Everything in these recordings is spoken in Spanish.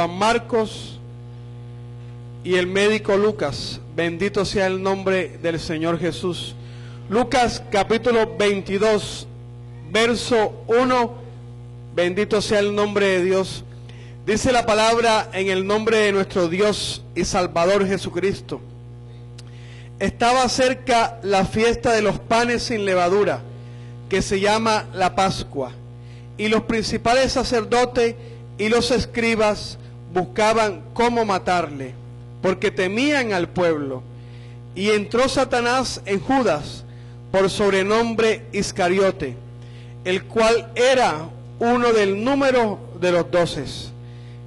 Juan Marcos y el médico Lucas. Bendito sea el nombre del Señor Jesús. Lucas capítulo 22, verso 1. Bendito sea el nombre de Dios. Dice la palabra: en el nombre de nuestro Dios y Salvador Jesucristo. Estaba cerca la fiesta de los panes sin levadura, que se llama la Pascua, y los principales sacerdotes y los escribas buscaban cómo matarle, porque temían al pueblo. Y entró Satanás en Judas, por sobrenombre Iscariote, el cual era uno del número de los 12.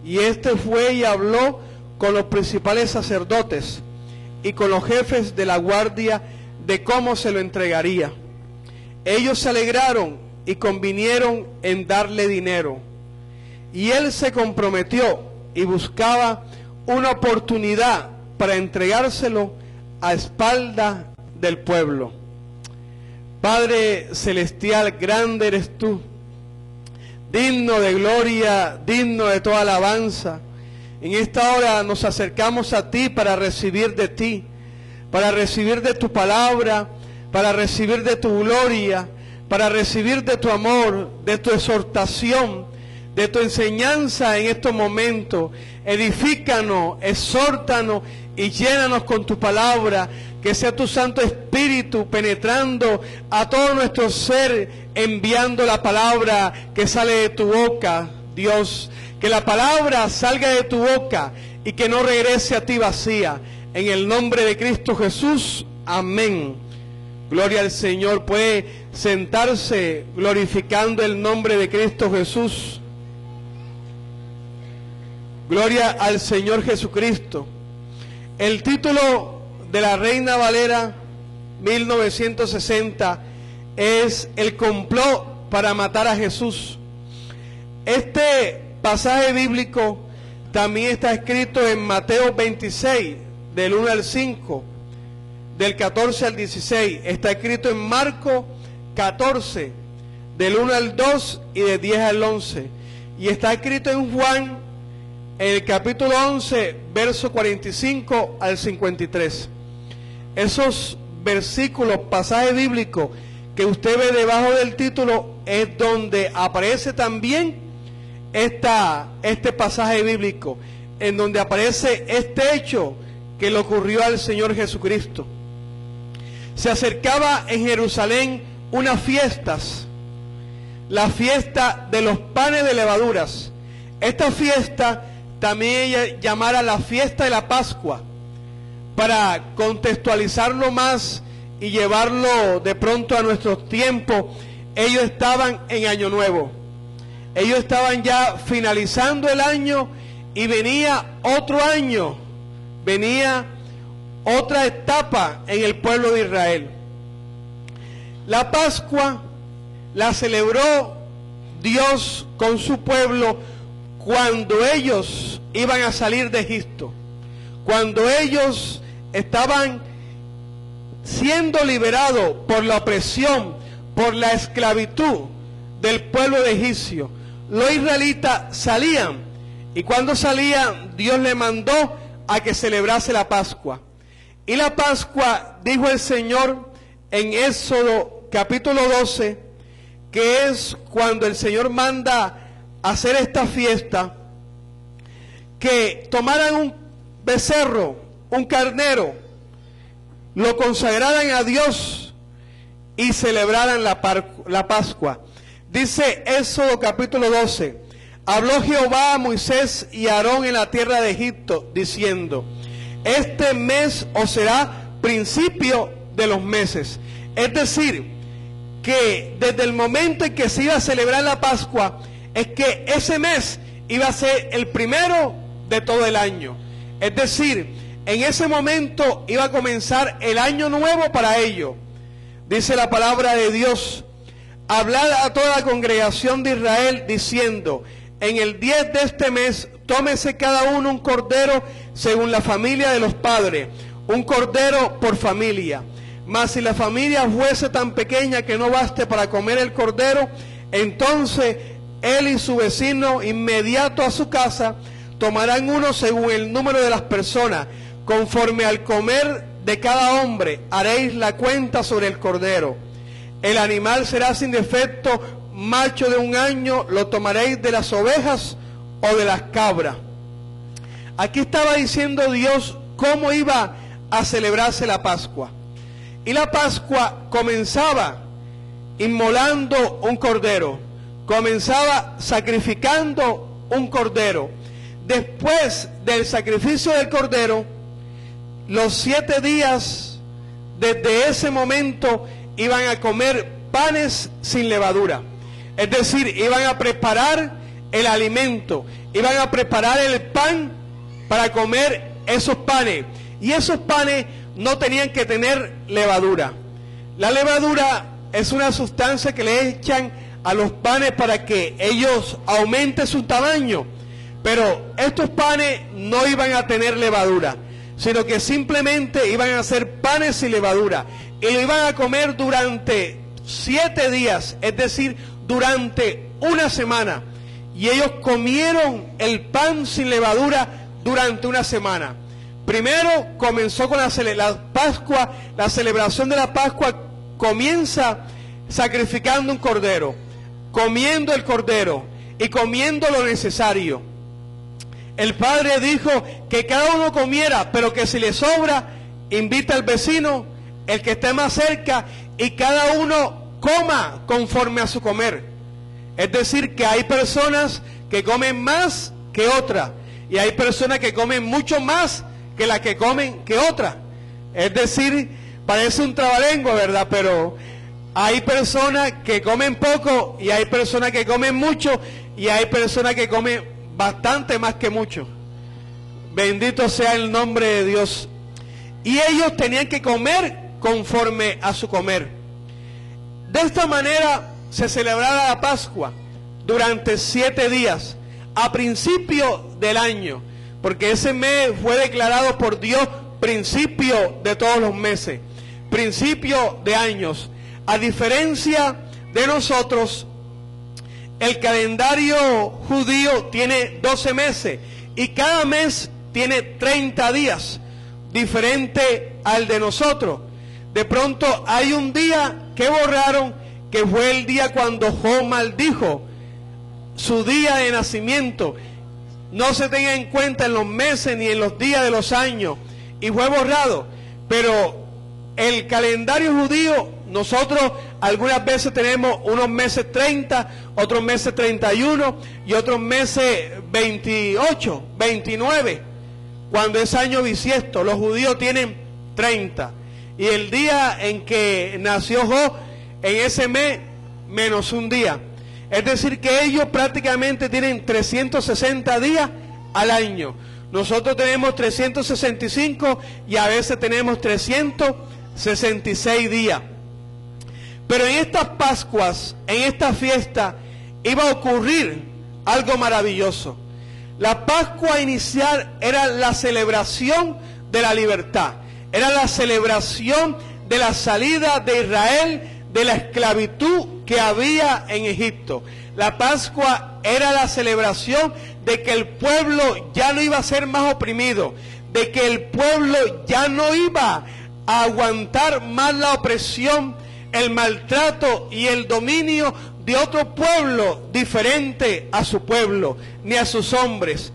Y este fue y habló con los principales sacerdotes y con los jefes de la guardia de cómo se lo entregaría. Ellos se alegraron y convinieron en darle dinero. Y él se comprometió y buscaba una oportunidad para entregárselo a espalda del pueblo. Padre celestial, grande eres tú, digno de gloria, digno de toda alabanza. En esta hora nos acercamos a ti para recibir de ti, para recibir de tu palabra, para recibir de tu gloria, para recibir de tu amor, de tu exhortación, de tu enseñanza en estos momentos. Edifícanos, exhórtanos y llénanos con tu palabra. Que sea tu Santo Espíritu penetrando a todo nuestro ser, enviando la palabra que sale de tu boca, Dios. Que la palabra salga de tu boca y que no regrese a ti vacía. En el nombre de Cristo Jesús, amén. Gloria al Señor. Puede sentarse glorificando el nombre de Cristo Jesús. Gloria al Señor Jesucristo. El título de la Reina Valera 1960 es El complot para matar a Jesús. Este pasaje bíblico también está escrito en Mateo 26, del 1 al 5, del 14 al 16. Está escrito en Marcos 14, del 1 al 2 y del 10 al 11. Y está escrito en Juan, en el capítulo 11, verso 45 al 53. Esos versículos, pasajes bíblicos que usted ve debajo del título, es donde aparece también este pasaje bíblico, en donde aparece este hecho que le ocurrió al Señor Jesucristo. Se acercaba en Jerusalén unas fiestas, la fiesta de los panes de levaduras. Esta fiesta también ella llamara la fiesta de la Pascua, para contextualizarlo más y llevarlo de pronto a nuestros tiempos. Ellos estaban en Año Nuevo. Ellos estaban ya finalizando el año y venía otro año, venía otra etapa en el pueblo de Israel. La Pascua la celebró Dios con su pueblo cuando ellos iban a salir de Egipto, cuando ellos estaban siendo liberados por la opresión, por la esclavitud del pueblo de egipcio. Los israelitas salían, y cuando salían, Dios le mandó a que celebrase la Pascua. Y la Pascua, dijo el Señor en Éxodo capítulo 12, que es cuando el Señor manda hacer esta fiesta, que tomaran un becerro, un carnero, lo consagraran a Dios y celebraran la Pascua. Dice Éxodo capítulo 12: habló Jehová a Moisés y a Aarón en la tierra de Egipto, diciendo: este mes os será principio de los meses. Es decir, que desde el momento en que se iba a celebrar la Pascua, es que ese mes iba a ser el primero de todo el año. Es decir, en ese momento iba a comenzar el año nuevo para ellos. Dice la palabra de Dios: hablad a toda la congregación de Israel diciendo: en el 10 de este mes tómese cada uno un cordero según la familia de los padres, un cordero por familia. Mas si la familia fuese tan pequeña que no baste para comer el cordero, entonces él y su vecino inmediato a su casa tomarán uno según el número de las personas, conforme al comer de cada hombre, haréis la cuenta sobre el cordero. El animal será sin defecto, macho de 1 año, lo tomaréis de las ovejas o de las cabras. Aquí estaba diciendo Dios cómo iba a celebrarse la Pascua. Y la Pascua comenzaba inmolando un cordero, comenzaba sacrificando un cordero. Después del sacrificio del cordero, los 7 días, desde ese momento, iban a comer panes sin levadura. Es decir, iban a preparar el alimento, iban a preparar el pan para comer esos panes. Y esos panes no tenían que tener levadura. La levadura es una sustancia que le echan a los panes para que ellos aumenten su tamaño. Pero estos panes no iban a tener levadura, sino que simplemente iban a ser panes sin levadura. Y lo iban a comer durante 7 días, es decir, durante 1 semana. Y ellos comieron el pan sin levadura durante 1 semana. Primero comenzó con la Pascua, la celebración de la Pascua comienza sacrificando un cordero, comiendo el cordero y comiendo lo necesario. El padre dijo que cada uno comiera, pero que si le sobra, invita al vecino, el que esté más cerca, y cada uno coma conforme a su comer. Es decir, que hay personas que comen más que otras, y hay personas que comen mucho más que las que comen que otras. Es decir, parece un trabalengua, ¿verdad? Pero hay personas que comen poco, y hay personas que comen mucho, y hay personas que comen bastante más que mucho. Bendito sea el nombre de Dios. Y ellos tenían que comer conforme a su comer. De esta manera se celebraba la Pascua durante 7 días, a principio del año, porque ese mes fue declarado por Dios principio de todos los meses, principio de años. A diferencia de nosotros, el calendario judío tiene 12 meses y cada mes tiene 30 días, diferente al de nosotros. De pronto hay un día que borraron, que fue el día cuando Job maldijo su día de nacimiento. No se tenga en cuenta en los meses ni en los días de los años, y fue borrado. Pero el calendario judío, nosotros algunas veces tenemos unos meses 30, otros meses 31 y otros meses 28, 29, cuando es año bisiesto. Los judíos tienen 30. Y el día en que nació Job, en ese mes, menos un día. Es decir, que ellos prácticamente tienen 360 días al año. Nosotros tenemos 365 y a veces tenemos 366 días. Pero en estas Pascuas, en esta fiesta, iba a ocurrir algo maravilloso. La Pascua inicial era la celebración de la libertad. Era la celebración de la salida de Israel de la esclavitud que había en Egipto. La Pascua era la celebración de que el pueblo ya no iba a ser más oprimido, de que el pueblo ya no iba a aguantar más la opresión, el maltrato y el dominio de otro pueblo diferente a su pueblo, ni a sus hombres.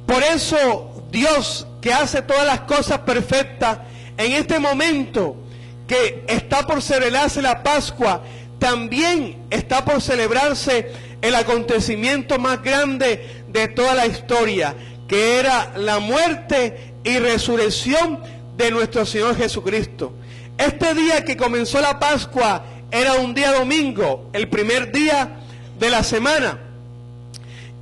Por eso Dios, que hace todas las cosas perfectas, en este momento que está por celebrarse la Pascua, también está por celebrarse el acontecimiento más grande de toda la historia, que era la muerte y resurrección de nuestro Señor Jesucristo. Este día que comenzó la Pascua era un día domingo, el primer día de la semana.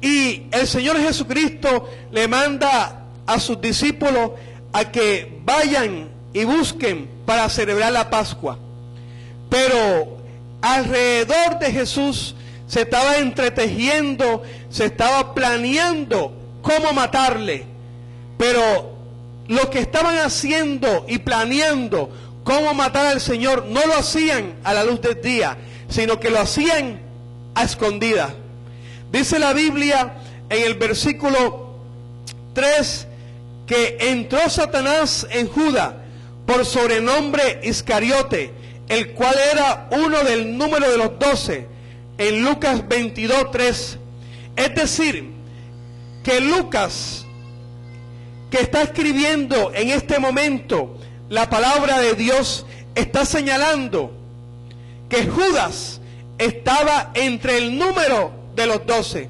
Y el Señor Jesucristo le manda a sus discípulos a que vayan y busquen para celebrar la Pascua. Pero alrededor de Jesús se estaba entretejiendo, se estaba planeando cómo matarle. Pero lo que estaban haciendo y planeando cómo matar al Señor no lo hacían a la luz del día, sino que lo hacían a escondidas. Dice la Biblia en el versículo 3, que entró Satanás en Judas por sobrenombre Iscariote, el cual era uno del número de los 12, en Lucas 22, 3. Es decir, que Lucas, que está escribiendo en este momento la palabra de Dios, está señalando que Judas estaba entre el número de los 12.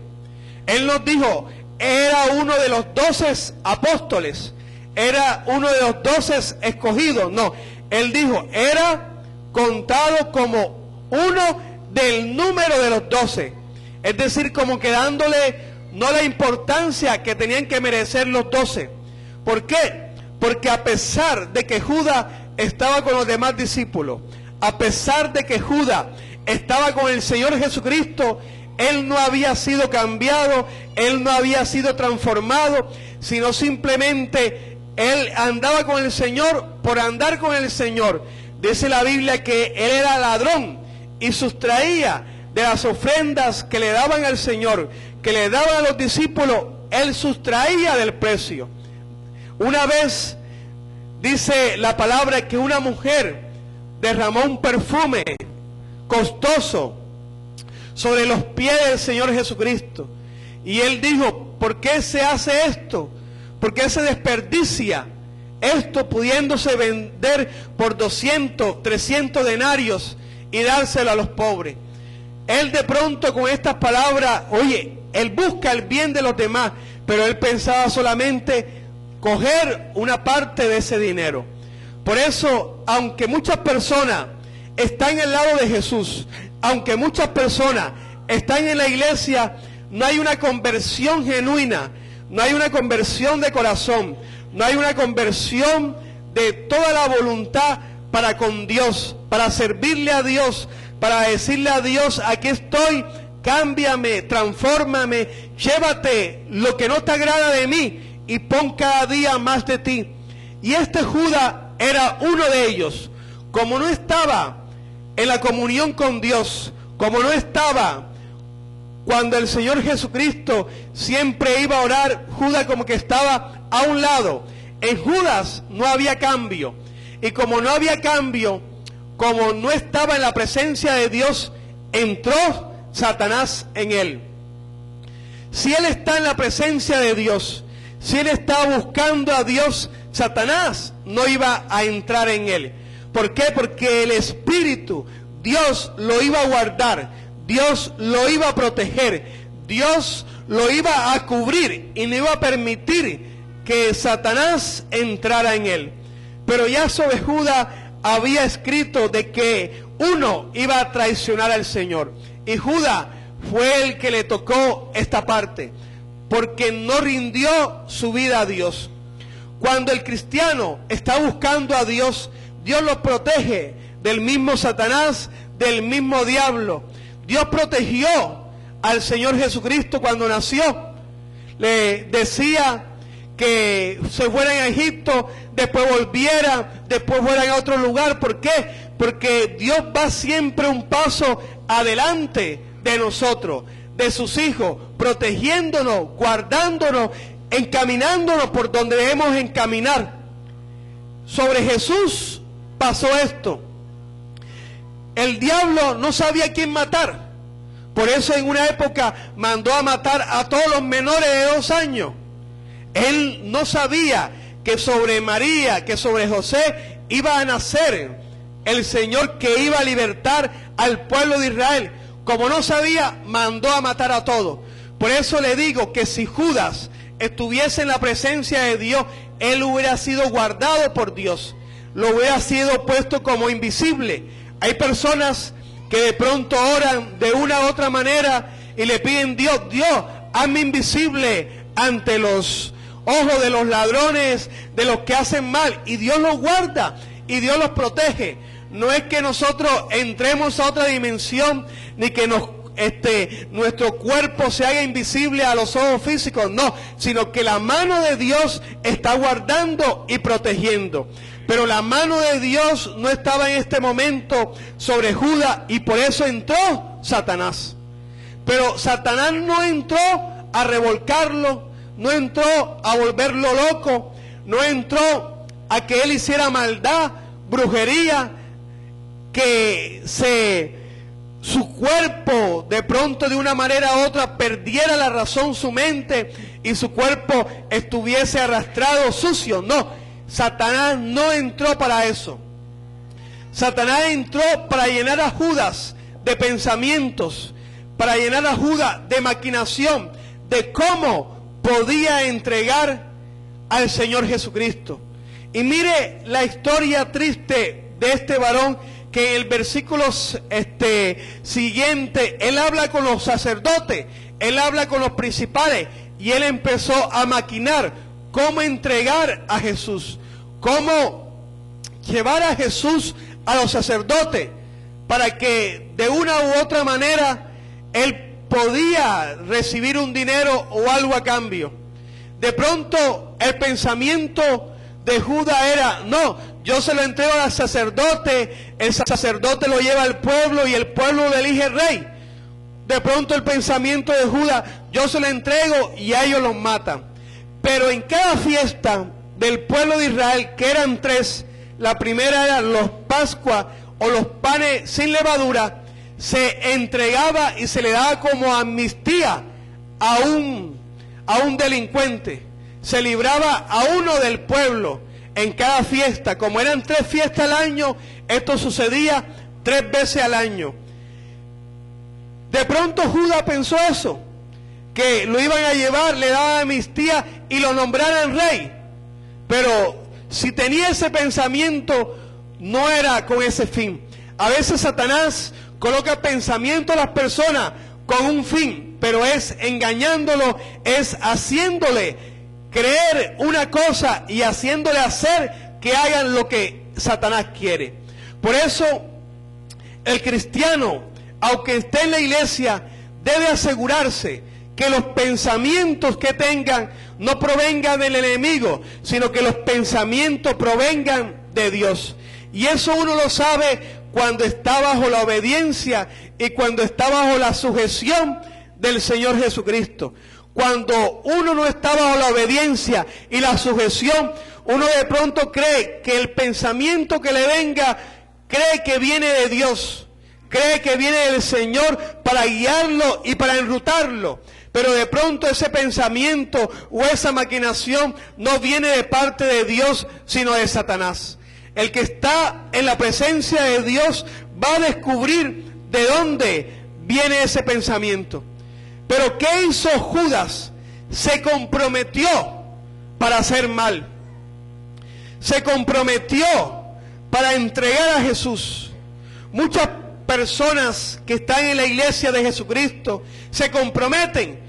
Él nos dijo, era uno de los 12 apóstoles, era uno de los 12 escogidos. No, él dijo, era contado como uno del número de los 12. Es decir, como que dándole no la importancia que tenían que merecer los 12. ¿Por qué? Porque a pesar de que Judas estaba con los demás discípulos, a pesar de que Judas estaba con el Señor Jesucristo, él no había sido cambiado, él no había sido transformado, sino simplemente él andaba con el Señor por andar con el Señor. Dice la Biblia que él era ladrón y sustraía de las ofrendas que le daban al Señor, que le daban a los discípulos, él sustraía del precio. Una vez dice la palabra que una mujer derramó un perfume costoso sobre los pies del Señor Jesucristo. Y él dijo, ¿por qué se hace esto? ¿Por qué se desperdicia esto pudiéndose vender por 200, 300 denarios y dárselo a los pobres? Él de pronto con estas palabras, oye, él busca el bien de los demás, pero él pensaba solamente coger una parte de ese dinero. Por eso, aunque muchas personas están al lado de Jesús, aunque muchas personas están en la iglesia, no hay una conversión genuina, no hay una conversión de corazón, no hay una conversión de toda la voluntad para con Dios, para servirle a Dios, para decirle a Dios, aquí estoy, cámbiame, transfórmame, llévate lo que no te agrada de mí y pon cada día más de ti. Y este Judas era uno de ellos. Como no estaba en la comunión con Dios, como no estaba cuando el Señor Jesucristo siempre iba a orar, Judas como que estaba a un lado. En Judas no había cambio. Y como no había cambio, como no estaba en la presencia de Dios, entró Satanás en él. Si él está en la presencia de Dios, si él estaba buscando a Dios, Satanás no iba a entrar en él. ¿Por qué? Porque el Espíritu, Dios lo iba a guardar, Dios lo iba a proteger, Dios lo iba a cubrir y no iba a permitir que Satanás entrara en él. Pero ya sobre Judas había escrito de que uno iba a traicionar al Señor. Y Judas fue el que le tocó esta parte, porque no rindió su vida a Dios. Cuando el cristiano está buscando a Dios, Dios lo protege del mismo Satanás, del mismo diablo. Dios protegió al Señor Jesucristo cuando nació. Le decía que se fuera a Egipto, después volviera, después fuera a otro lugar. ¿Por qué? Porque Dios va siempre un paso adelante de nosotros, de sus hijos, protegiéndonos, guardándonos, encaminándonos por donde debemos encaminar. Sobre Jesús pasó esto. El diablo no sabía quién matar. Por eso en una época mandó a matar a todos los menores de 2 años. Él no sabía que sobre María, que sobre José iba a nacer el Señor que iba a libertar al pueblo de Israel. Como no sabía, mandó a matar a todos. Por eso le digo que si Judas estuviese en la presencia de Dios, él hubiera sido guardado por Dios, lo hubiera sido puesto como invisible. Hay personas que de pronto oran de una u otra manera y le piden, Dios, hazme invisible ante los ojos de los ladrones, de los que hacen mal, y Dios los guarda y Dios los protege. No es que nosotros entremos a otra dimensión, ni que nuestro cuerpo se haga invisible a los ojos físicos, no, sino que la mano de Dios está guardando y protegiendo. Pero la mano de Dios no estaba en este momento sobre Judas, y por eso entró Satanás. Pero Satanás no entró a revolcarlo, no entró a volverlo loco, no entró a que él hiciera maldad, brujería, que su cuerpo de pronto de una manera u otra perdiera la razón, su mente, y su cuerpo estuviese arrastrado, sucio. No, Satanás no entró para eso. Satanás entró para llenar a Judas de pensamientos, para llenar a Judas de maquinación, de cómo podía entregar al Señor Jesucristo. Y mire la historia triste de este varón, que en el versículo siguiente, él habla con los sacerdotes, él habla con los principales, y él empezó a maquinar cómo entregar a Jesús, cómo llevar a Jesús a los sacerdotes, para que de una u otra manera él podía recibir un dinero o algo a cambio. De pronto el pensamiento de Judas era: no, yo se lo entrego al sacerdote, el sacerdote lo lleva al pueblo y el pueblo lo elige rey. De pronto el pensamiento de Judas: yo se lo entrego y a ellos los matan. Pero en cada fiesta del pueblo de Israel, que eran 3, la primera era los Pascuas o los panes sin levadura, se entregaba y se le daba como amnistía a un delincuente. Se libraba a uno del pueblo en cada fiesta. Como eran 3 fiestas al año, esto sucedía 3 veces al año. De pronto Judas pensó eso, que lo iban a llevar, le daban amnistía y lo nombraran rey. Pero si tenía ese pensamiento, no era con ese fin. A veces Satanás coloca pensamiento a las personas con un fin, pero es engañándolo, es haciéndole creer una cosa y haciéndole hacer que hagan lo que Satanás quiere. Por eso el cristiano, aunque esté en la iglesia, debe asegurarse que los pensamientos que tengan no provengan del enemigo, sino que los pensamientos provengan de Dios. Y eso uno lo sabe cuando está bajo la obediencia y cuando está bajo la sujeción del Señor Jesucristo. Cuando uno no está bajo la obediencia y la sujeción, uno de pronto cree que el pensamiento que le venga, cree que viene de Dios, cree que viene del Señor para guiarlo y para enrutarlo. Pero de pronto ese pensamiento o esa maquinación no viene de parte de Dios, sino de Satanás. El que está en la presencia de Dios va a descubrir de dónde viene ese pensamiento. Pero ¿qué hizo Judas? Se comprometió para hacer mal. Se comprometió para entregar a Jesús. Muchas personas que están en la iglesia de Jesucristo se comprometen,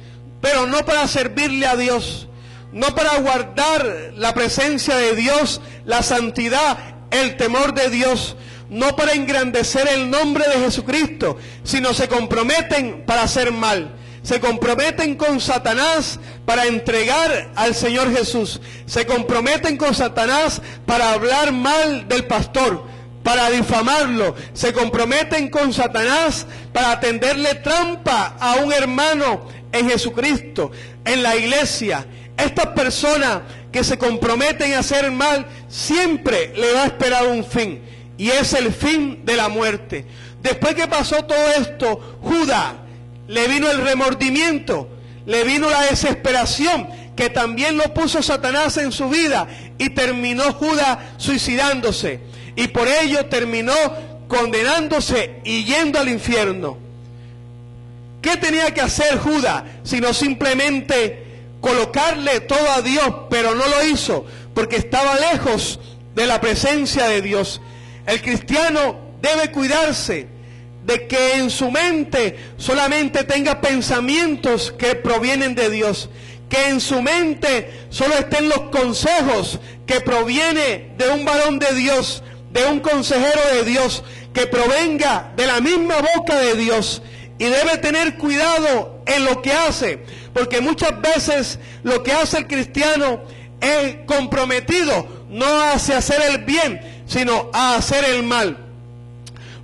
pero no para servirle a Dios, no para guardar la presencia de Dios, la santidad, el temor de Dios, no para engrandecer el nombre de Jesucristo, sino se comprometen para hacer mal. Se comprometen con Satanás para entregar al Señor Jesús. Se comprometen con Satanás para hablar mal del pastor, para difamarlo. Se comprometen con Satanás para tenderle trampa a un hermano en Jesucristo, en la iglesia. Estas personas que se comprometen a hacer mal, siempre le va a esperar un fin, y es el fin de la muerte. Después que pasó todo esto, Judas le vino el remordimiento, le vino la desesperación, que también lo puso Satanás en su vida, y terminó Judas suicidándose, y por ello terminó condenándose y yendo al infierno. ¿Qué tenía que hacer Judas? Sino simplemente colocarle todo a Dios, pero no lo hizo, porque estaba lejos de la presencia de Dios. El cristiano debe cuidarse de que en su mente solamente tenga pensamientos que provienen de Dios, que en su mente solo estén los consejos que provienen de un varón de Dios, de un consejero de Dios, que provenga de la misma boca de Dios. Y debe tener cuidado en lo que hace, porque muchas veces lo que hace el cristiano es comprometido no hacia hacer el bien, sino a hacer el mal.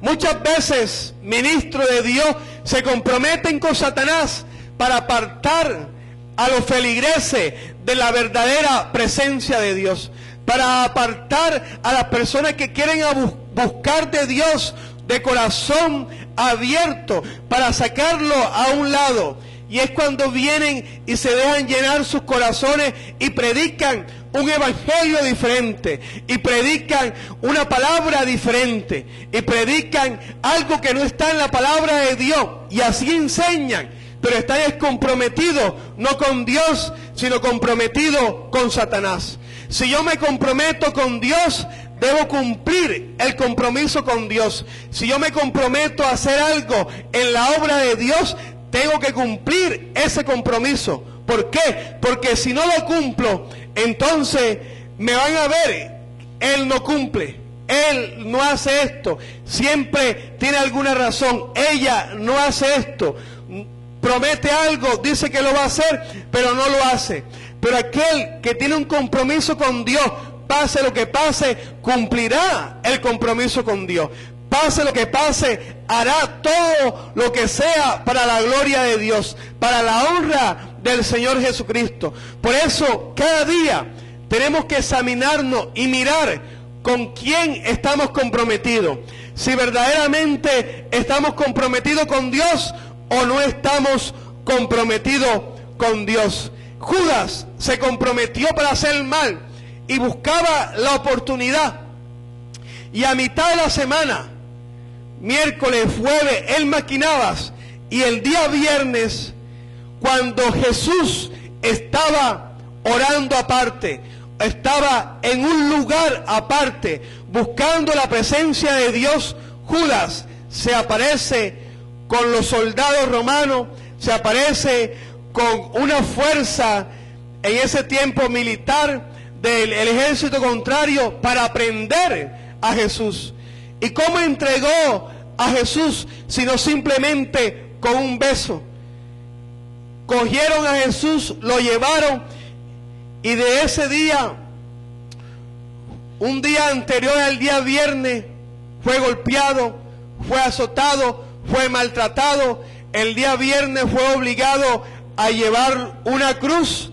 Muchas veces ministros de Dios se comprometen con Satanás para apartar a los feligreses de la verdadera presencia de Dios, para apartar a las personas que quieren buscar de Dios de corazón abierto, para sacarlo a un lado. Y es cuando vienen y se dejan llenar sus corazones y predican un evangelio diferente, y predican una palabra diferente, y predican algo que no está en la palabra de Dios, y así enseñan, pero están comprometidos no con Dios, sino comprometidos con Satanás. Si yo me comprometo con Dios, debo cumplir el compromiso con Dios. Si yo me comprometo a hacer algo en la obra de Dios, tengo que cumplir ese compromiso. ¿Por qué? Porque si no lo cumplo, entonces me van a ver, él no cumple, él no hace esto, siempre tiene alguna razón, ella no hace esto, promete algo, dice que lo va a hacer, pero no lo hace. Pero aquel que tiene un compromiso con Dios, pase lo que pase, cumplirá el compromiso con Dios. Pase lo que pase, hará todo lo que sea para la gloria de Dios, para la honra del Señor Jesucristo. Por eso, cada día tenemos que examinarnos y mirar con quién estamos comprometidos. Si verdaderamente estamos comprometidos con Dios o no estamos comprometidos con Dios. Judas se comprometió para hacer el mal y buscaba la oportunidad. Y a mitad de la semana, miércoles, jueves, él maquinaba. Y el día viernes, cuando Jesús estaba orando aparte, estaba en un lugar aparte, buscando la presencia de Dios, Judas se aparece con los soldados romanos, se aparece con una fuerza en ese tiempo militar del ejército contrario para prender a Jesús. ¿Y cómo entregó a Jesús? Sino simplemente con un beso. Cogieron a Jesús, lo llevaron, y de ese día, un día anterior al día viernes, fue golpeado, fue azotado, fue maltratado. El día viernes fue obligado a llevar una cruz,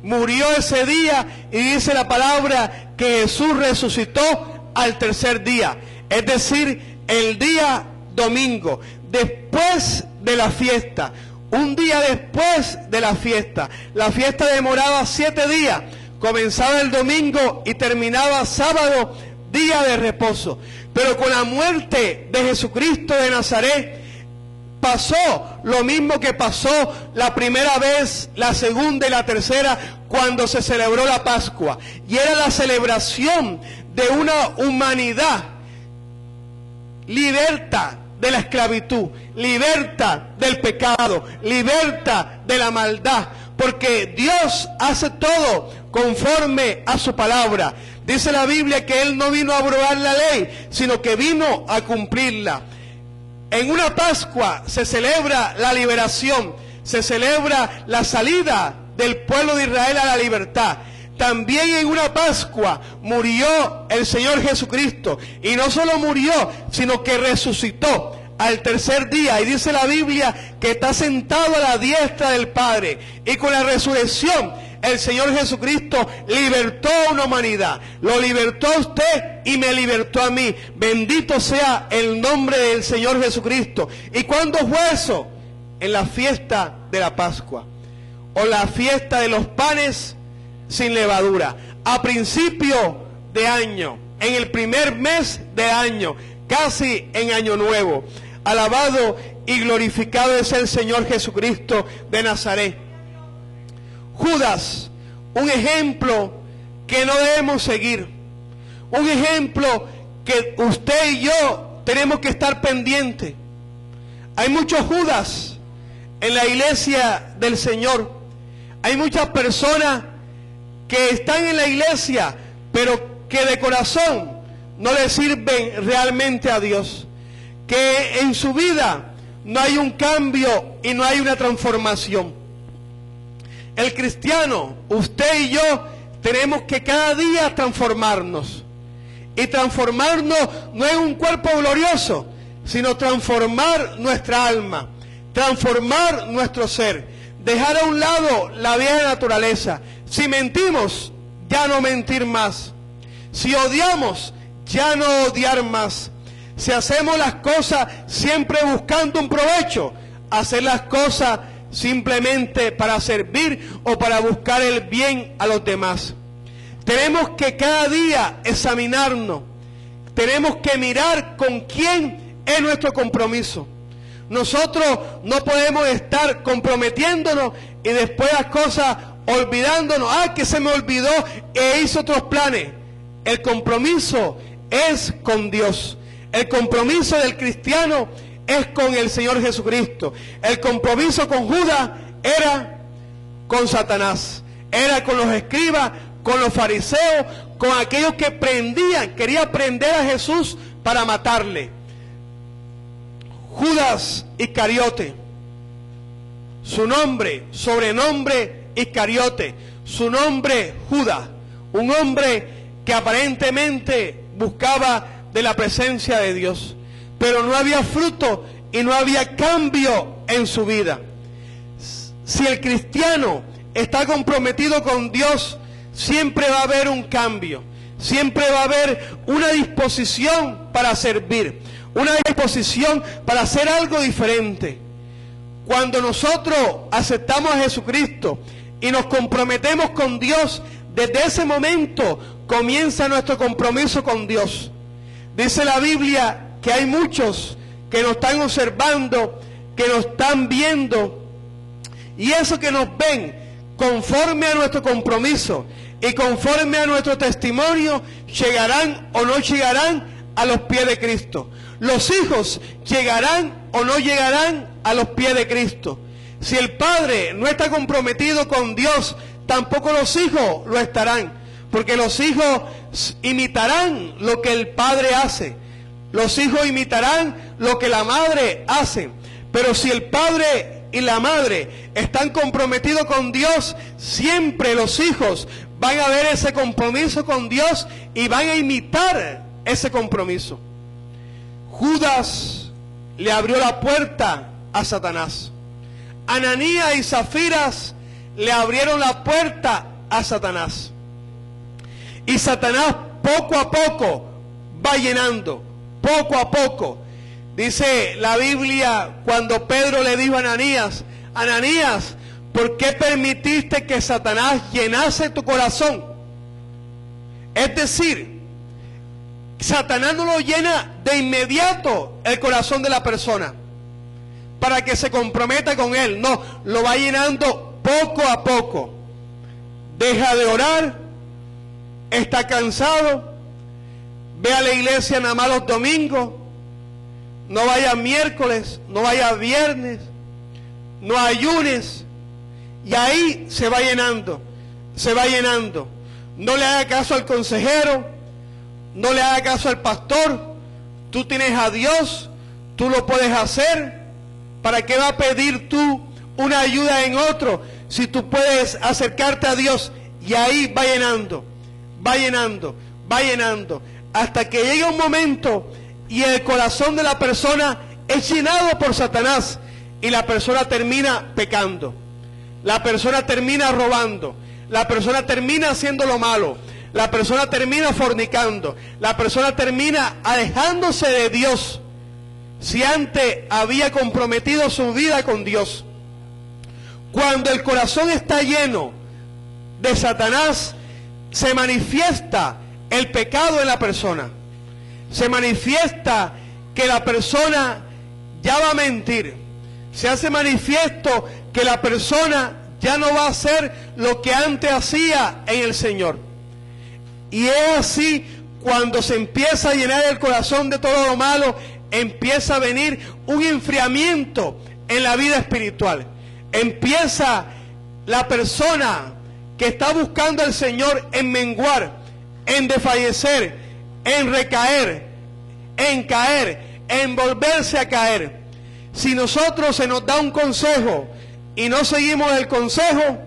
murió ese día, y dice la palabra que Jesús resucitó al tercer día, es decir, el día domingo, después de la fiesta, un día después de la fiesta. La fiesta demoraba 7 días, comenzaba el domingo y terminaba sábado, día de reposo. Pero con la muerte de Jesucristo de Nazaret, pasó lo mismo que pasó la primera vez, la segunda y la tercera, cuando se celebró la Pascua. Y era la celebración de una humanidad liberta de la esclavitud, liberta del pecado, liberta de la maldad, porque Dios hace todo conforme a su palabra. Dice la Biblia que Él no vino a abrogar la ley, sino que vino a cumplirla. En una Pascua se celebra la liberación, se celebra la salida del pueblo de Israel a la libertad. También en una Pascua murió el Señor Jesucristo, y no solo murió, sino que resucitó al tercer día, y dice la Biblia que está sentado a la diestra del Padre, y con la resurrección el Señor Jesucristo libertó a una humanidad, lo libertó a usted y me libertó a mí. Bendito sea el nombre del Señor Jesucristo. ¿Y cuándo fue eso? En la fiesta de la Pascua, o la fiesta de los panes sin levadura, a principio de año, en el primer mes de año, casi en Año Nuevo. Alabado y glorificado es el Señor Jesucristo de Nazaret. Judas, un ejemplo que no debemos seguir, un ejemplo que usted y yo tenemos que estar pendientes. Hay muchos Judas en la iglesia del Señor, hay muchas personas que están en la iglesia, pero que de corazón no le sirven realmente a Dios, que en su vida no hay un cambio y no hay una transformación. El cristiano, usted y yo, tenemos que cada día transformarnos, y transformarnos no en un cuerpo glorioso, sino transformar nuestra alma, transformar nuestro ser. dejar a un lado la vieja naturaleza. Si mentimos, ya no mentir más. Si odiamos, ya no odiar más. Si hacemos las cosas siempre buscando un provecho, hacer las cosas simplemente para servir o para buscar el bien a los demás. Tenemos que cada día examinarnos. Tenemos que mirar con quién es nuestro compromiso. Nosotros no podemos estar comprometiéndonos y después las cosas olvidándonos. Que se me olvidó e hice otros planes. El compromiso es con Dios. El compromiso del cristiano es con el Señor Jesucristo. El compromiso con Judas era con Satanás. Era con los escribas, con los fariseos, con aquellos que querían prender a Jesús para matarle. Judas Iscariote, su nombre, sobrenombre Iscariote, su nombre Judas, un hombre que aparentemente buscaba de la presencia de Dios, pero no había fruto y no había cambio en su vida. Si el cristiano está comprometido con Dios, siempre va a haber un cambio, siempre va a haber una disposición para servir, una disposición para hacer algo diferente. Cuando nosotros aceptamos a Jesucristo y nos comprometemos con Dios, desde ese momento comienza nuestro compromiso con Dios. Dice la Biblia que hay muchos que nos están observando, que nos están viendo, y eso que nos ven, conforme a nuestro compromiso y conforme a nuestro testimonio, llegarán o no llegarán a los pies de Cristo. Los hijos llegarán o no llegarán a los pies de Cristo. Si el padre no está comprometido con Dios, tampoco los hijos lo estarán, porque los hijos imitarán lo que el padre hace. Los hijos imitarán lo que la madre hace. Pero si el padre y la madre están comprometidos con Dios, siempre los hijos van a ver ese compromiso con Dios y van a imitar ese compromiso. Judas le abrió la puerta a Satanás. Ananías y Zafiras le abrieron la puerta a Satanás. Y Satanás poco a poco va llenando, poco a poco. Dice la Biblia, cuando Pedro le dijo a Ananías, Ananías, ¿por qué permitiste que Satanás llenase tu corazón? Es decir, Satanás no lo llena de inmediato el corazón de la persona para que se comprometa con él. No, lo va llenando poco a poco. Deja de orar, está cansado, ve a la iglesia nada más los domingos, no vaya miércoles, no vaya viernes, no ayunes, y ahí se va llenando, se va llenando. No le haga caso al consejero, no le haga caso al pastor. Tú tienes a Dios, tú lo puedes hacer. ¿Para qué va a pedir tú una ayuda en otro si tú puedes acercarte a Dios? Y ahí va llenando, va llenando, va llenando, hasta que llega un momento y el corazón de la persona es llenado por Satanás y la persona termina pecando, la persona termina robando, la persona termina haciendo lo malo, la persona termina fornicando, la persona termina alejándose de Dios, si antes había comprometido su vida con Dios. Cuando el corazón está lleno de Satanás, se manifiesta el pecado en la persona. Se manifiesta que la persona ya va a mentir. Se hace manifiesto que la persona ya no va a hacer lo que antes hacía en el Señor. Y es así, cuando se empieza a llenar el corazón de todo lo malo, empieza a venir un enfriamiento en la vida espiritual. Empieza la persona que está buscando al Señor en menguar, en desfallecer, en recaer, en caer, en volverse a caer. Si nosotros se nos da un consejo y no seguimos el consejo,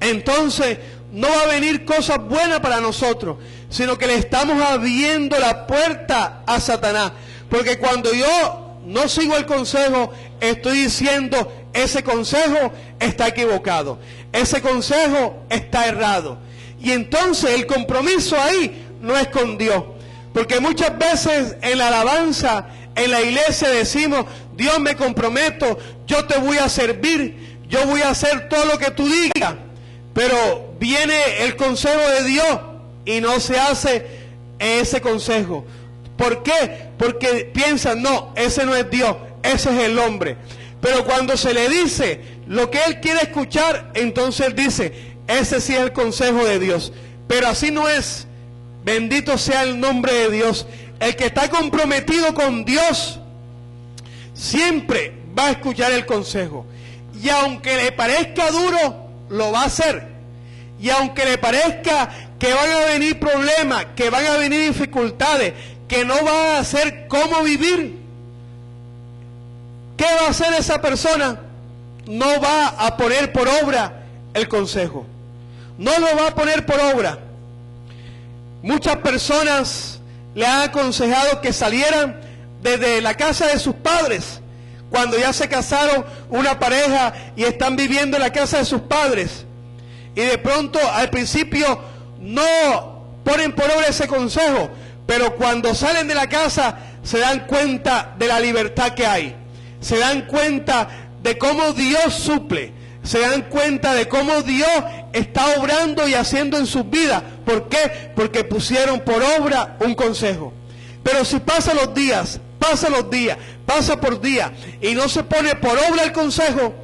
entonces no va a venir cosas buenas para nosotros, sino que le estamos abriendo la puerta a Satanás. Porque cuando yo no sigo el consejo, estoy diciendo, ese consejo está equivocado. Ese consejo está errado. Y entonces el compromiso ahí no es con Dios. Porque muchas veces en la alabanza, en la iglesia decimos, Dios, me comprometo, yo te voy a servir, yo voy a hacer todo lo que tú digas. Pero viene el consejo de Dios y no se hace ese consejo. ¿Por qué? Porque piensan, no, ese no es Dios, ese es el hombre. Pero cuando se le dice lo que él quiere escuchar, entonces él dice, ese sí es el consejo de Dios. Pero así no es. Bendito sea el nombre de Dios. El que está comprometido con Dios siempre va a escuchar el consejo. Y aunque le parezca duro, lo va a hacer. Y aunque le parezca que van a venir problemas, que van a venir dificultades, que no va a saber cómo vivir, ¿qué va a hacer esa persona? No va a poner por obra el consejo. No lo va a poner por obra. Muchas personas le han aconsejado que salieran desde la casa de sus padres, cuando ya se casaron una pareja y están viviendo en la casa de sus padres. Y de pronto al principio no ponen por obra ese consejo, pero cuando salen de la casa se dan cuenta de la libertad que hay. Se dan cuenta de cómo Dios suple. Se dan cuenta de cómo Dios está obrando y haciendo en sus vidas. ¿Por qué? Porque pusieron por obra un consejo. Pero si pasan los días, pasa por día y no se pone por obra el consejo,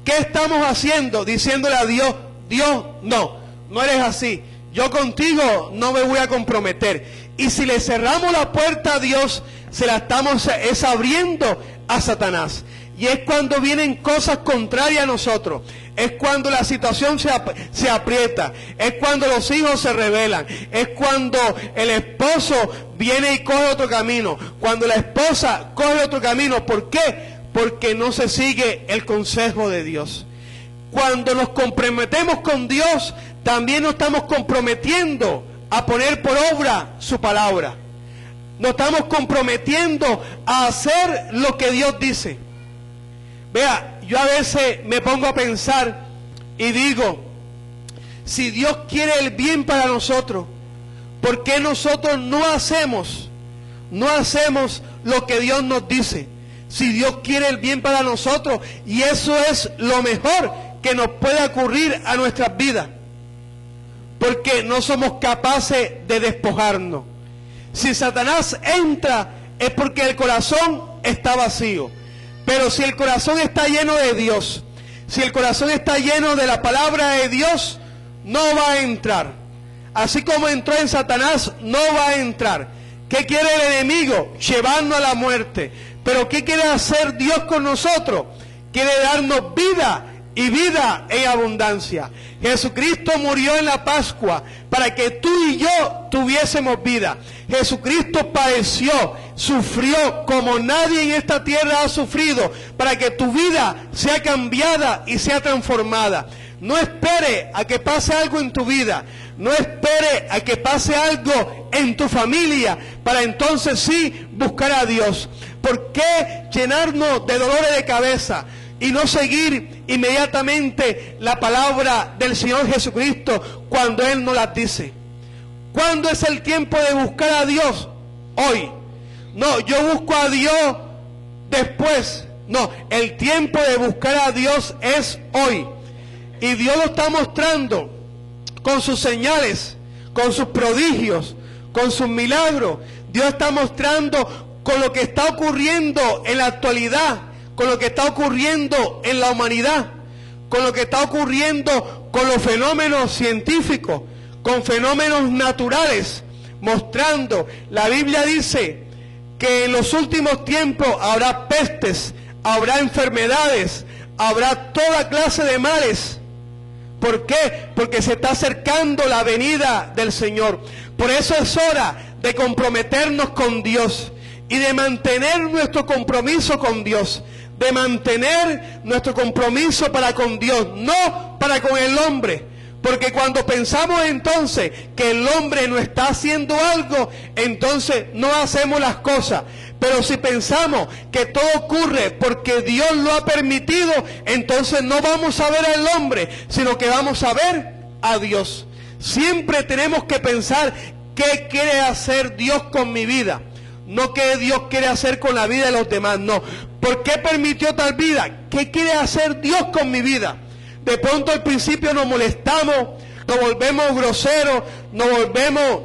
¿qué estamos haciendo? Diciéndole a Dios, Dios, no eres así. Yo contigo no me voy a comprometer. Y si le cerramos la puerta a Dios, se la estamos abriendo a Satanás. Y es cuando vienen cosas contrarias a nosotros. Es cuando la situación se aprieta. Es cuando los hijos se rebelan. Es cuando el esposo viene y coge otro camino. Cuando la esposa coge otro camino. ¿Por qué? Porque no se sigue el consejo de Dios. Cuando nos comprometemos con Dios, también nos estamos comprometiendo a poner por obra su palabra. Nos estamos comprometiendo a hacer lo que Dios dice. Vea, yo a veces me pongo a pensar y digo, si Dios quiere el bien para nosotros, ¿por qué nosotros no hacemos lo que Dios nos dice? Si Dios quiere el bien para nosotros, y eso es lo mejor que nos puede ocurrir a nuestras vidas, porque no somos capaces de despojarnos. Si Satanás entra es porque el corazón está vacío. Pero si el corazón está lleno de Dios, si el corazón está lleno de la palabra de Dios, no va a entrar. Así como entró en Satanás, no va a entrar. ¿Qué quiere el enemigo? Llevarnos a la muerte. Pero ¿qué quiere hacer Dios con nosotros? Quiere darnos vida y vida en abundancia. Jesucristo murió en la Pascua para que tú y yo tuviésemos vida. Jesucristo padeció, sufrió como nadie en esta tierra ha sufrido, para que tu vida sea cambiada y sea transformada. No espere a que pase algo en tu vida. No espere a que pase algo en tu familia para entonces sí buscar a Dios. ¿Por qué llenarnos de dolores de cabeza y no seguir inmediatamente la palabra del Señor Jesucristo cuando Él nos las dice? ¿Cuándo es el tiempo de buscar a Dios? Hoy. No, yo busco a Dios después. No, el tiempo de buscar a Dios es hoy. Y Dios lo está mostrando con sus señales, con sus prodigios, con sus milagros. Dios está mostrando con lo que está ocurriendo en la actualidad, con lo que está ocurriendo en la humanidad, con lo que está ocurriendo con los fenómenos científicos, con fenómenos naturales, mostrando. La Biblia dice que en los últimos tiempos habrá pestes, habrá enfermedades, habrá toda clase de males. ¿Por qué? Porque se está acercando la venida del Señor. Por eso es hora de comprometernos con Dios y de mantener nuestro compromiso con Dios, de mantener nuestro compromiso para con Dios, no para con el hombre. Porque cuando pensamos entonces que el hombre no está haciendo algo, entonces no hacemos las cosas. Pero si pensamos que todo ocurre porque Dios lo ha permitido, entonces no vamos a ver al hombre, sino que vamos a ver a Dios. Siempre tenemos que pensar qué quiere hacer Dios con mi vida. No qué Dios quiere hacer con la vida de los demás, no. ¿Por qué permitió tal vida? ¿Qué quiere hacer Dios con mi vida? De pronto al principio nos molestamos, nos volvemos groseros, nos volvemos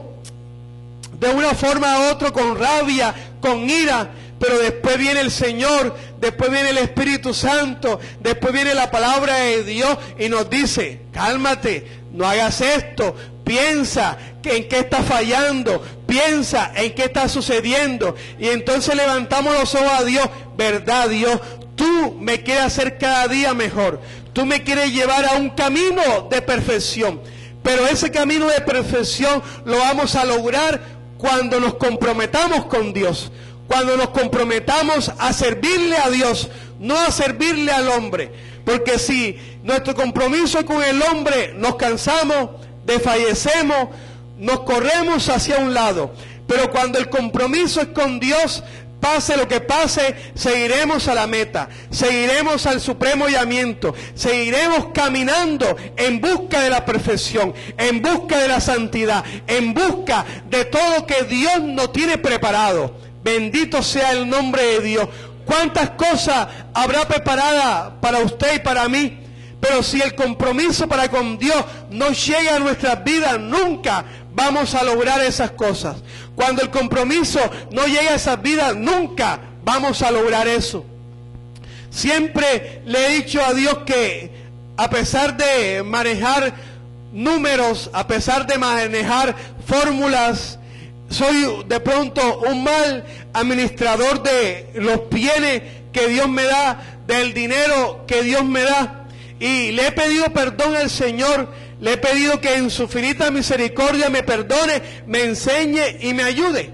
de una forma a otra con rabia, con ira, pero después viene el Señor, después viene el Espíritu Santo, después viene la palabra de Dios y nos dice, cálmate, no hagas esto, piensa en qué está fallando, piensa en qué está sucediendo. Y entonces levantamos los ojos a Dios, verdad Dios, tú me quieres hacer cada día mejor, tú me quieres llevar a un camino de perfección, pero ese camino de perfección lo vamos a lograr cuando nos comprometamos con Dios, cuando nos comprometamos a servirle a Dios, no a servirle al hombre. Porque si nuestro compromiso con el hombre nos cansamos, desfallecemos, nos corremos hacia un lado. Pero cuando el compromiso es con Dios, pase lo que pase, seguiremos a la meta, seguiremos al supremo llamamiento, seguiremos caminando en busca de la perfección, en busca de la santidad, en busca de todo lo que Dios nos tiene preparado. Bendito sea el nombre de Dios. ¿Cuántas cosas habrá preparada para usted y para mí? Pero si el compromiso para con Dios no llega a nuestras vidas, nunca vamos a lograr esas cosas. Cuando el compromiso no llega a esas vidas, nunca vamos a lograr eso. Siempre le he dicho a Dios que a pesar de manejar números, a pesar de manejar fórmulas, soy de pronto un mal administrador de los bienes que Dios me da, del dinero que Dios me da. Y le he pedido perdón al Señor, le he pedido que en su infinita misericordia me perdone, me enseñe y me ayude.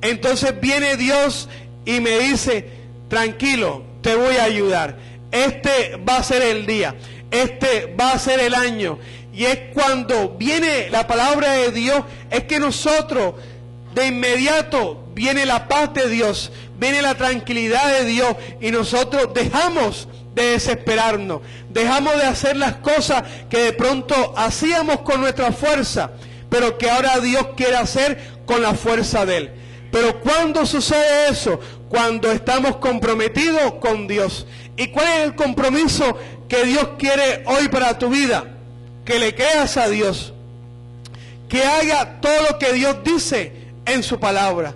Entonces viene Dios y me dice, tranquilo, te voy a ayudar. Este va a ser el día, este va a ser el año. Y es cuando viene la palabra de Dios, es que nosotros de inmediato viene la paz de Dios, viene la tranquilidad de Dios y nosotros dejamos de desesperarnos, dejamos de hacer las cosas que de pronto hacíamos con nuestra fuerza, pero que ahora Dios quiere hacer con la fuerza de Él. Pero ¿cuándo sucede eso? Cuando estamos comprometidos con Dios. ¿Y cuál es el compromiso que Dios quiere hoy para tu vida? Que le creas a Dios, que haga todo lo que Dios dice en su palabra,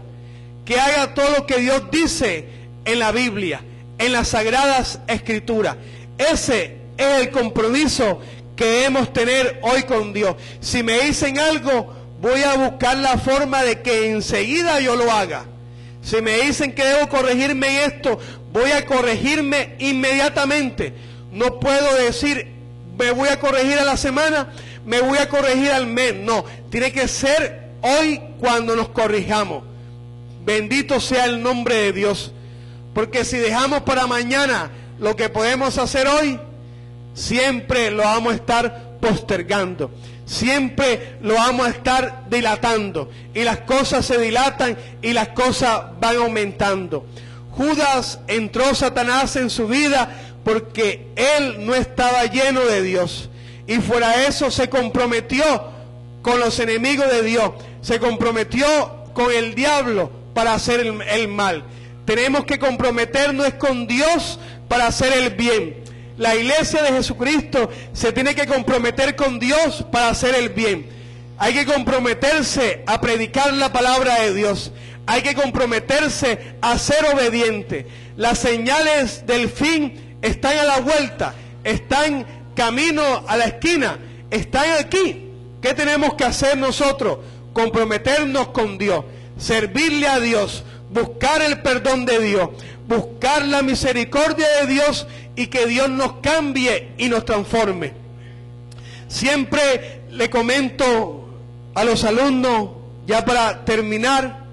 que haga todo lo que Dios dice en la Biblia, en las Sagradas Escrituras. Ese es el compromiso que debemos tener hoy con Dios. Si me dicen algo, voy a buscar la forma de que enseguida yo lo haga. Si me dicen que debo corregirme en esto, voy a corregirme inmediatamente. No puedo decir, me voy a corregir a la semana, me voy a corregir al mes. No, tiene que ser hoy cuando nos corrijamos. Bendito sea el nombre de Dios. Porque si dejamos para mañana lo que podemos hacer hoy, siempre lo vamos a estar postergando. Siempre lo vamos a estar dilatando. Y las cosas se dilatan y las cosas van aumentando. Judas entró Satanás en su vida porque él no estaba lleno de Dios. Y fuera de eso se comprometió con los enemigos de Dios. Se comprometió con el diablo para hacer el mal. Tenemos que comprometernos con Dios para hacer el bien. La iglesia de Jesucristo se tiene que comprometer con Dios para hacer el bien. Hay que comprometerse a predicar la palabra de Dios. Hay que comprometerse a ser obediente. Las señales del fin están a la vuelta, están camino a la esquina, están aquí. ¿Qué tenemos que hacer nosotros? Comprometernos con Dios, servirle a Dios, buscar el perdón de Dios, buscar la misericordia de Dios y que Dios nos cambie y nos transforme. Siempre le comento a los alumnos, ya para terminar,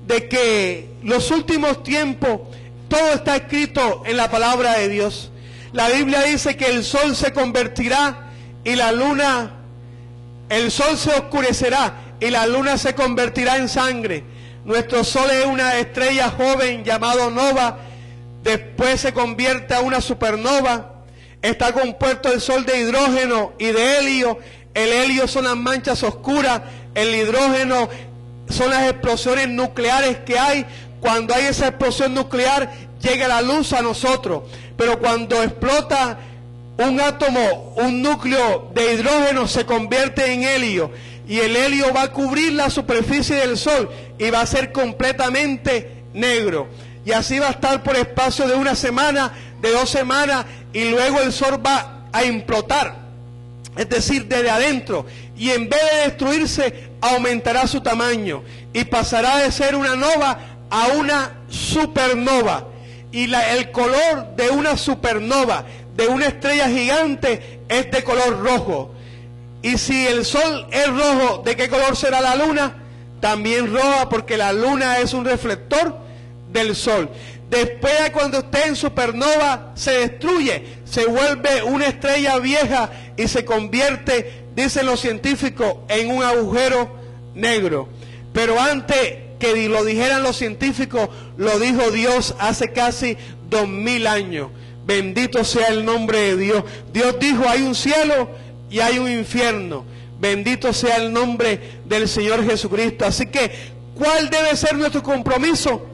de que los últimos tiempos, todo está escrito en la palabra de Dios. La Biblia dice que el sol se convertirá y la luna, el sol se oscurecerá y la luna se convertirá en sangre. Nuestro Sol es una estrella joven llamada nova, después se convierte a una supernova. Está compuesto el Sol de hidrógeno y de helio. El helio son las manchas oscuras, el hidrógeno son las explosiones nucleares que hay. Cuando hay esa explosión nuclear, llega la luz a nosotros. Pero cuando explota un átomo, un núcleo de hidrógeno, se convierte en helio. Y el helio va a cubrir la superficie del Sol y va a ser completamente negro. Y así va a estar por espacio de una semana, de 2 semanas, y luego el Sol va a implotar. Es decir, desde adentro. Y en vez de destruirse, aumentará su tamaño. Y pasará de ser una nova a una supernova. Y el color de una supernova, de una estrella gigante, es de color rojo. Y si el Sol es rojo, ¿de qué color será la Luna? También roja, porque la Luna es un reflector del Sol. Después, cuando esté en supernova, se destruye, se vuelve una estrella vieja y se convierte, dicen los científicos, en un agujero negro. Pero antes que lo dijeran los científicos, lo dijo Dios hace casi 2000 años. Bendito sea el nombre de Dios. Dios dijo, hay un cielo y hay un infierno. Bendito sea el nombre del Señor Jesucristo. Así que, ¿cuál debe ser nuestro compromiso?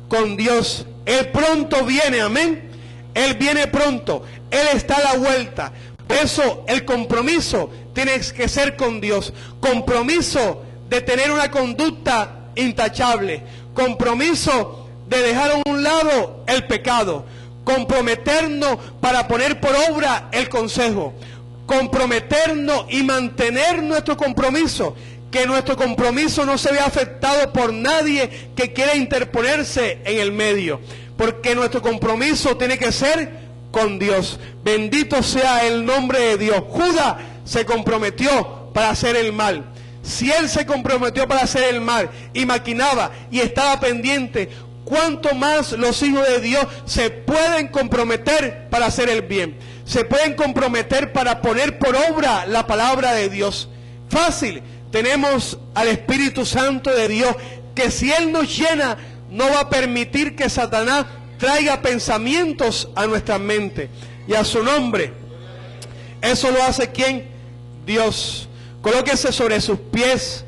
Con Dios. Él pronto viene, amén. Él viene pronto. Él está a la vuelta. Por eso el compromiso tiene que ser con Dios. Compromiso de tener una conducta intachable. Compromiso de dejar a un lado el pecado. Comprometernos para poner por obra el consejo. Comprometernos y mantener nuestro compromiso. Que nuestro compromiso no se vea afectado por nadie que quiera interponerse en el medio. Porque nuestro compromiso tiene que ser con Dios. Bendito sea el nombre de Dios. Judas se comprometió para hacer el mal. Si él se comprometió para hacer el mal y maquinaba y estaba pendiente, ¿cuánto más los hijos de Dios se pueden comprometer para hacer el bien? Se pueden comprometer para poner por obra la palabra de Dios. Fácil. Tenemos al Espíritu Santo de Dios, que si Él nos llena, no va a permitir que Satanás traiga pensamientos a nuestra mente y a su nombre. Eso lo hace ¿quién? Dios. Colóquese sobre sus pies.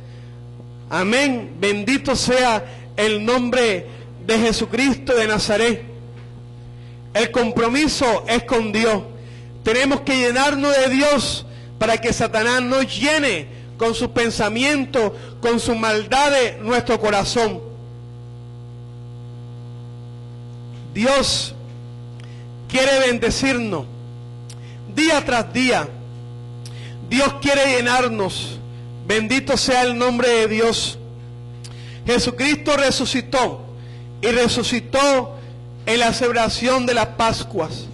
Amén. Bendito sea el nombre de Jesucristo de Nazaret. El compromiso es con Dios. Tenemos que llenarnos de Dios para que Satanás nos llene con sus pensamientos, con sus maldades, nuestro corazón. Dios quiere bendecirnos día tras día. Dios quiere llenarnos. Bendito sea el nombre de Dios. Jesucristo resucitó y resucitó en la celebración de las Pascuas.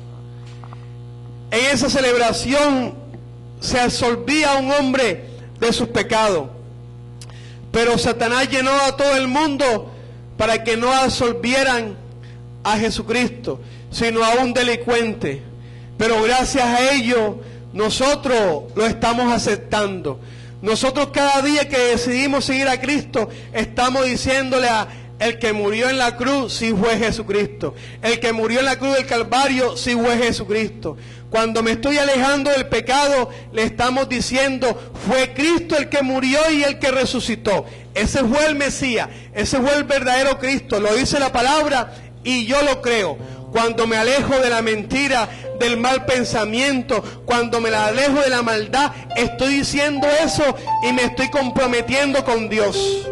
En esa celebración se absolvía a un hombre de sus pecados. Pero Satanás llenó a todo el mundo para que no absolvieran a Jesucristo, sino a un delincuente. Pero gracias a ello, nosotros lo estamos aceptando. Nosotros cada día que decidimos seguir a Cristo, estamos diciéndole a el que murió en la cruz, sí fue Jesucristo. El que murió en la cruz del Calvario, sí fue Jesucristo. Cuando me estoy alejando del pecado, le estamos diciendo, fue Cristo el que murió y el que resucitó. Ese fue el Mesías, ese fue el verdadero Cristo. Lo dice la palabra y yo lo creo. Cuando me alejo de la mentira, del mal pensamiento, cuando me alejo de la maldad, estoy diciendo eso y me estoy comprometiendo con Dios.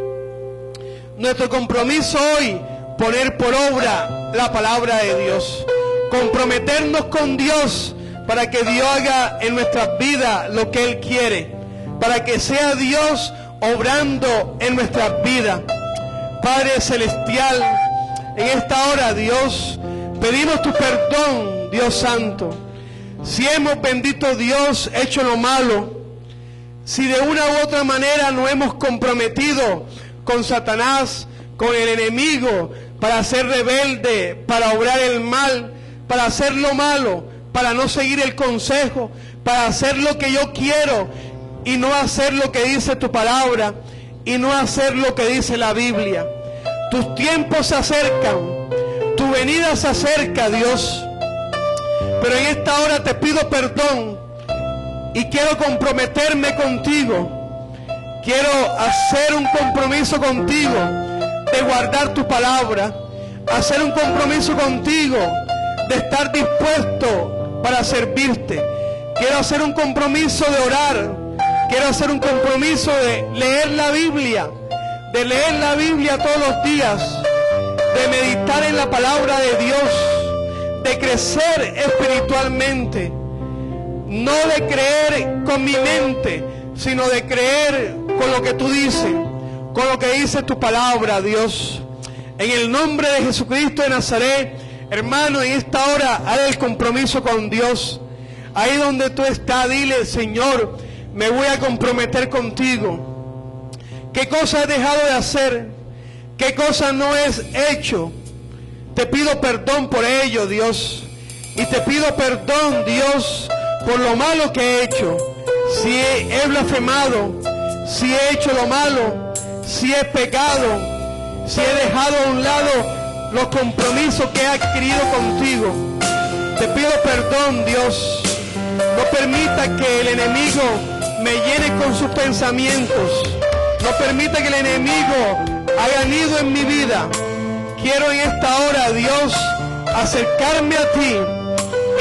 Nuestro compromiso hoy, poner por obra la palabra de Dios. Comprometernos con Dios para que Dios haga en nuestras vidas lo que Él quiere. Para que sea Dios obrando en nuestras vidas. Padre Celestial, en esta hora, Dios, pedimos tu perdón, Dios Santo. Si hemos, bendito Dios, hecho lo malo, si de una u otra manera nos hemos comprometido con Satanás, con el enemigo, para ser rebelde, para obrar el mal, para hacer lo malo, para no seguir el consejo, para hacer lo que yo quiero y no hacer lo que dice tu palabra y no hacer lo que dice la Biblia. tus tiempos se acercan, tu venida se acerca, Dios. Pero en esta hora te pido perdón y quiero comprometerme contigo. Quiero hacer un compromiso contigo de guardar tu palabra, hacer un compromiso contigo de estar dispuesto para servirte. Quiero hacer un compromiso de orar, quiero hacer un compromiso de leer la Biblia todos los días, de meditar en la palabra de Dios, de crecer espiritualmente, no de creer con mi mente, sino de creer con lo que tú dices, con lo que dice tu palabra, Dios. En el nombre de Jesucristo de Nazaret, hermano, en esta hora, haz el compromiso con Dios. Ahí donde tú estás, dile: Señor, me voy a comprometer contigo. ¿Qué cosa he dejado de hacer? ¿Qué cosa no he hecho? Te pido perdón por ello, Dios. Y te pido perdón, Dios, por lo malo que he hecho. Si he blasfemado, si he hecho lo malo, si he pecado, si he dejado a un lado los compromisos que he adquirido contigo. Te pido perdón, Dios. No permita que el enemigo me llene con sus pensamientos. No permita que el enemigo haya nido en mi vida. Quiero en esta hora, Dios, acercarme a ti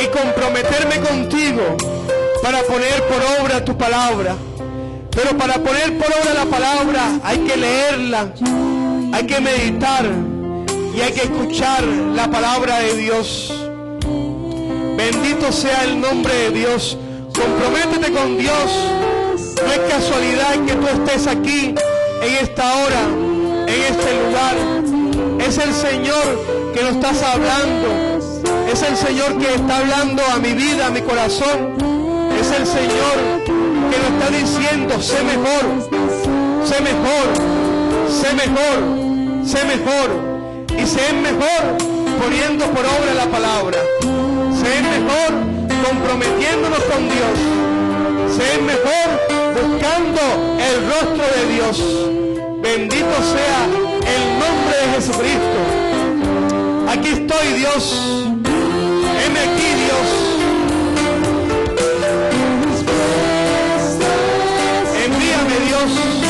y comprometerme contigo para poner por obra tu palabra. Pero para poner por obra la palabra hay que leerla, hay que meditar y hay que escuchar la palabra de Dios. Bendito sea el nombre de Dios. Comprométete con Dios. No es casualidad que tú estés aquí en esta hora, en este lugar. Es el Señor que lo estás hablando. Es el Señor que está hablando a mi vida, a mi corazón. Es el Señor que lo está diciendo: sé mejor, sé mejor, sé mejor, sé mejor. Y sé mejor poniendo por obra la palabra. Sé mejor comprometiéndonos con Dios. Sé mejor buscando el rostro de Dios. Bendito sea el nombre de Jesucristo. Aquí estoy, Dios. Heme aquí, Dios. Envíame, Dios.